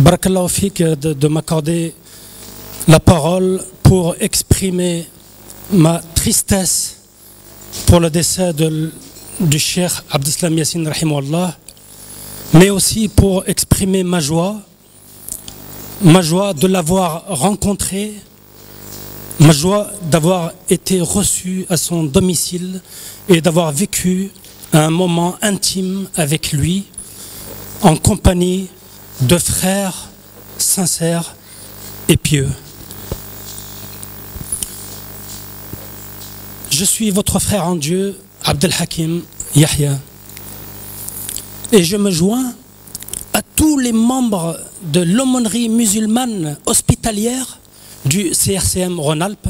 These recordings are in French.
Barakallahu fik de m'accorder la parole pour exprimer ma tristesse pour le décès du Cheikh Abdeslam Yassine rahimahullah, mais aussi pour exprimer ma joie de l'avoir rencontré, ma joie d'avoir été reçu à son domicile et d'avoir vécu un moment intime avec lui en compagnie de frères sincères et pieux. Je suis votre frère en Dieu, Abdelhakim Yahya, et je me joins à tous les membres de l'aumônerie musulmane hospitalière du CRCM Rhône-Alpes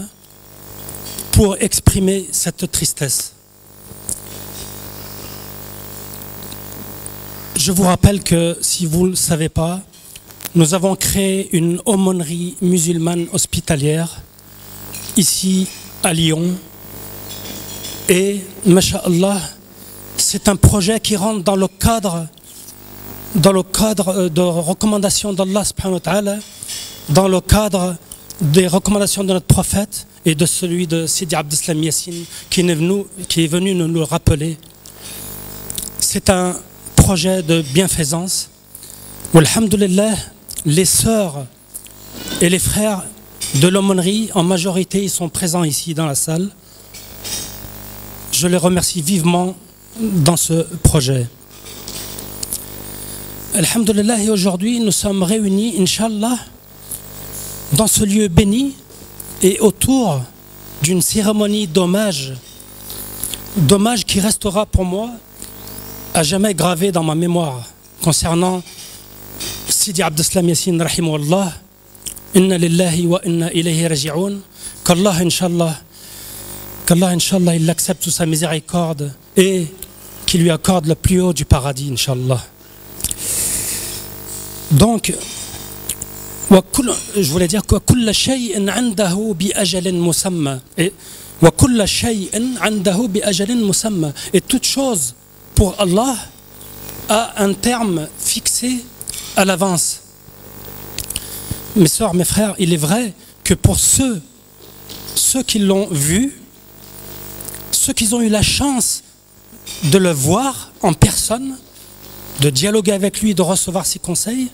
pour exprimer cette tristesse. Je vous rappelle que, si vous ne le savez pas, nous avons créé une aumônerie musulmane hospitalière ici à Lyon. Et, masha'Allah, c'est un projet qui rentre dans le cadre de recommandations d'Allah subhanahu wa ta'ala, dans le cadre des recommandations de notre prophète et de celui de Sidi Abdeslam Yassine qui est venu nous le rappeler. C'est un projet de bienfaisance où, alhamdoulilah, les sœurs et les frères de l'aumônerie en majorité ils sont présents ici dans la salle. Je les remercie vivement dans ce projet. Alhamdoulilah, et aujourd'hui nous sommes réunis, Inch'Allah, dans ce lieu béni et autour d'une cérémonie d'hommage qui restera pour moi à jamais gravé dans ma mémoire concernant Sidi Abdeslam Yassine rahimahullah. Inna lillahi wa inna ilayhi raji'un. Qu'Allah Inch'Allah il accepte sous sa miséricorde et qu'il lui accorde le plus haut du paradis, Inch'Allah. Donc, je voulais dire que kulla shay'in 'indahu bi ajalin musamma, et wa kulla shay'in 'indahu bi ajalin musamma, et toute chose pour Allah a un terme fixé à l'avance. Mes sœurs, mes frères, il est vrai que pour ceux qui l'ont vu, ceux qui ont eu la chance de le voir en personne, de dialoguer avec lui, de recevoir ses conseils,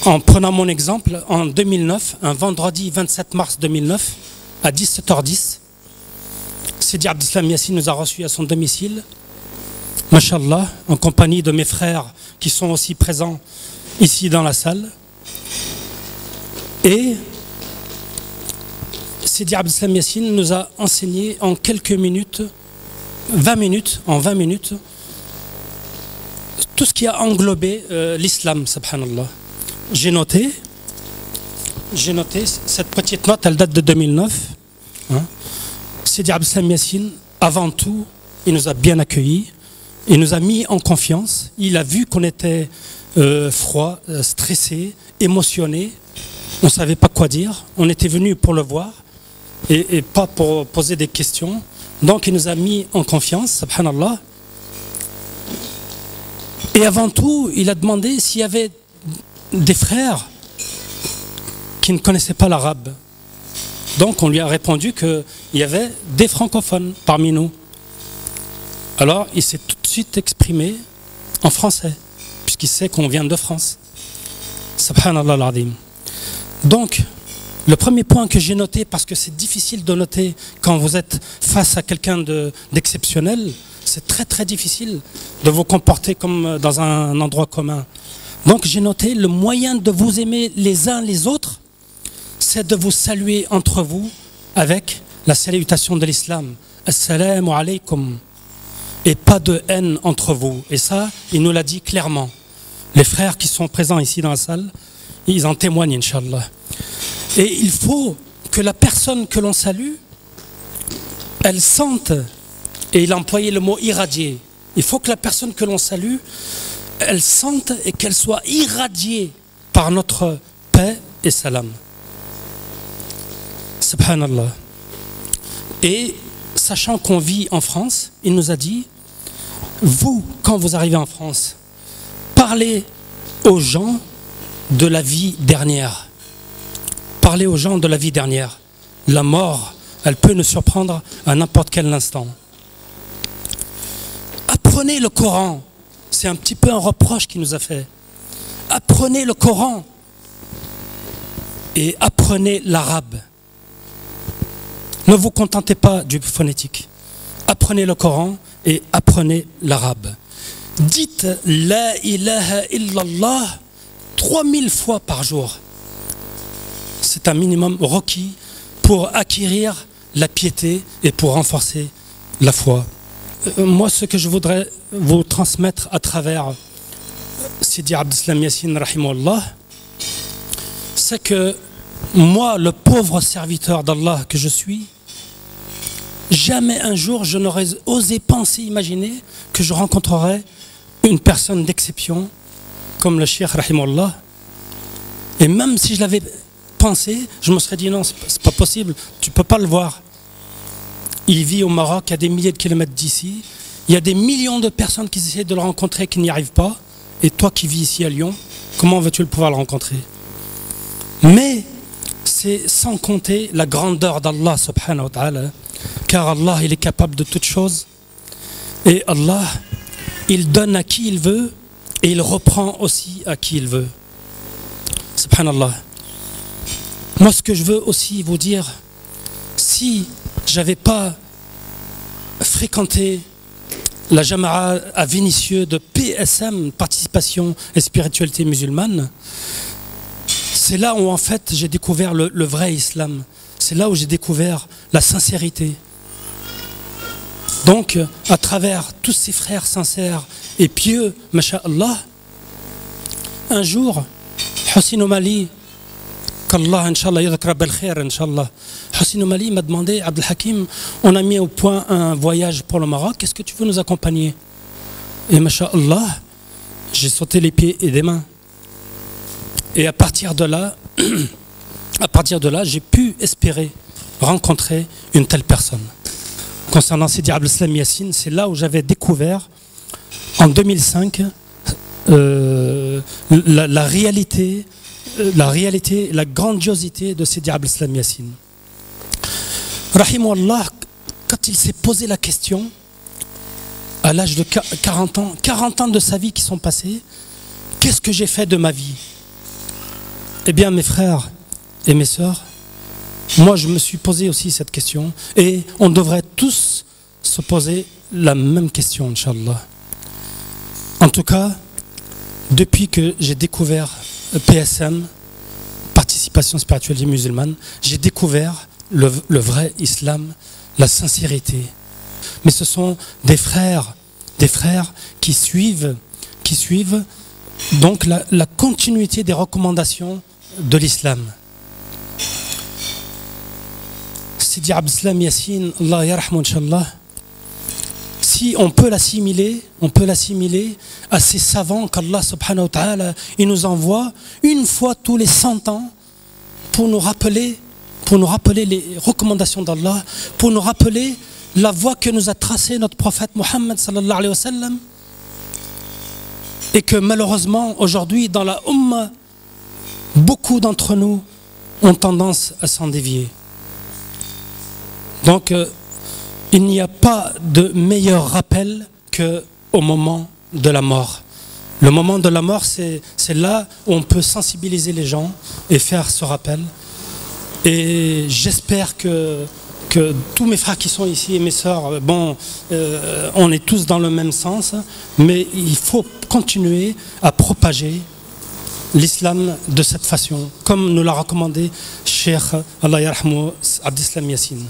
en prenant mon exemple, en 2009, un vendredi 27 mars 2009, à 17h10, Sidi Abdeslam Yassine nous a reçus à son domicile, Masha'Allah, en compagnie de mes frères qui sont aussi présents ici dans la salle. Et Sidi Abdeslam Yassine nous a enseigné en quelques minutes, 20 minutes, tout ce qui a englobé l'islam, subhanallah. J'ai noté cette petite note, elle date de 2009. Sidi Abdeslam Yassine, avant tout, il nous a bien accueillis, il nous a mis en confiance, il a vu qu'on était froid, stressé, émotionné, on ne savait pas quoi dire, on était venu pour le voir et pas pour poser des questions. Donc il nous a mis en confiance, subhanallah. Et avant tout, il a demandé s'il y avait des frères qui ne connaissaient pas l'arabe. Donc on lui a répondu qu'il y avait des francophones parmi nous. Alors il s'est tout de suite exprimé en français, puisqu'il sait qu'on vient de France. Subhanallah al-Azim. Donc, le premier point que j'ai noté, parce que c'est difficile de noter quand vous êtes face à quelqu'un d'exceptionnel, c'est très très difficile de vous comporter comme dans un endroit commun. Donc j'ai noté le moyen de vous aimer les uns les autres, c'est de vous saluer entre vous avec la salutation de l'islam. Assalamu alaykum. Et pas de haine entre vous. Et ça, il nous l'a dit clairement. Les frères qui sont présents ici dans la salle, ils en témoignent, Inch'Allah. Et il faut que la personne que l'on salue, elle sente, et il a employé le mot irradier, il faut que la personne que l'on salue, elle sente et qu'elle soit irradiée par notre paix et salam. Subhanallah. Et sachant qu'on vit en France, il nous a dit, vous, quand vous arrivez en France, parlez aux gens de la vie dernière. Parlez aux gens de la vie dernière. La mort, elle peut nous surprendre à n'importe quel instant. Apprenez le Coran. C'est un petit peu un reproche qu'il nous a fait. Apprenez le Coran et apprenez l'arabe. Ne vous contentez pas du phonétique. Apprenez le Coran et apprenez l'arabe. Dites La ilaha illallah 3000 fois par jour. C'est un minimum requis pour acquérir la piété et pour renforcer la foi. Moi, ce que je voudrais vous transmettre à travers Sidi Abdeslam Yassine, rahimahullah, c'est que moi, le pauvre serviteur d'Allah que je suis, jamais un jour je n'aurais osé penser, imaginer que je rencontrerais une personne d'exception comme le Cheikh, rahimahullah. Et même si je l'avais pensé, je me serais dit non, c'est pas possible, tu peux pas le voir. Il vit au Maroc, à des milliers de kilomètres d'ici. Il y a des millions de personnes qui essaient de le rencontrer qui n'y arrivent pas. Et toi qui vis ici à Lyon, comment veux-tu le pouvoir le rencontrer? Mais c'est sans compter la grandeur d'Allah subhanahu wa ta'ala. Car Allah, il est capable de toutes choses. Et Allah, il donne à qui il veut et il reprend aussi à qui il veut. Subhanallah. Moi, ce que je veux aussi vous dire, si j'avais pas fréquenté la Jama'a à Vénissieux de PSM, Participation et Spiritualité Musulmane, c'est là où en fait j'ai découvert le vrai islam. C'est là où j'ai découvert la sincérité. Donc, à travers tous ces frères sincères et pieux, masha'Allah, un jour, Hossein Omali, qu'Allah, Inch'Allah, yadhkara bel khair, Inch'Allah. Hossein Omali m'a demandé, Abdel Hakim, on a mis au point un voyage pour le Maroc, est-ce que tu veux nous accompagner? Et masha'Allah, j'ai sauté les pieds et des mains. Et à partir de là, j'ai pu espérer rencontrer une telle personne. Concernant Sidi Abdeslam Yassine, c'est là où j'avais découvert, en 2005, la réalité, la grandiosité de Sidi Abdeslam Yassine. Rahimahullah, quand il s'est posé la question, à l'âge de 40 ans de sa vie qui sont passés, qu'est-ce que j'ai fait de ma vie? Eh bien, mes frères et mes sœurs, moi je me suis posé aussi cette question et on devrait tous se poser la même question, Inch'Allah. En tout cas, depuis que j'ai découvert PSM, Participation Spirituelle Musulmane, j'ai découvert le vrai islam, la sincérité. Mais ce sont des frères qui suivent donc la continuité des recommandations de l'islam. Sidi Abdeslam Yassine, Allah yarahmu Inch'Allah, si on peut l'assimiler à ces savants qu'Allah subhanahu wa ta'ala il nous envoie une fois tous les 100 ans pour nous rappeler les recommandations d'Allah, pour nous rappeler la voie que nous a tracée notre prophète Mohammed sallallahu alayhi wa sallam, et que malheureusement aujourd'hui dans la Ummah, beaucoup d'entre nous ont tendance à s'en dévier. Donc, il n'y a pas de meilleur rappel qu'au moment de la mort. Le moment de la mort, c'est là où on peut sensibiliser les gens et faire ce rappel. Et j'espère que tous mes frères qui sont ici et mes sœurs, on est tous dans le même sens, mais il faut continuer à propager l'islam de cette façon, comme nous l'a recommandé Cheikh Allah yarhamou Abdeslam Yassine.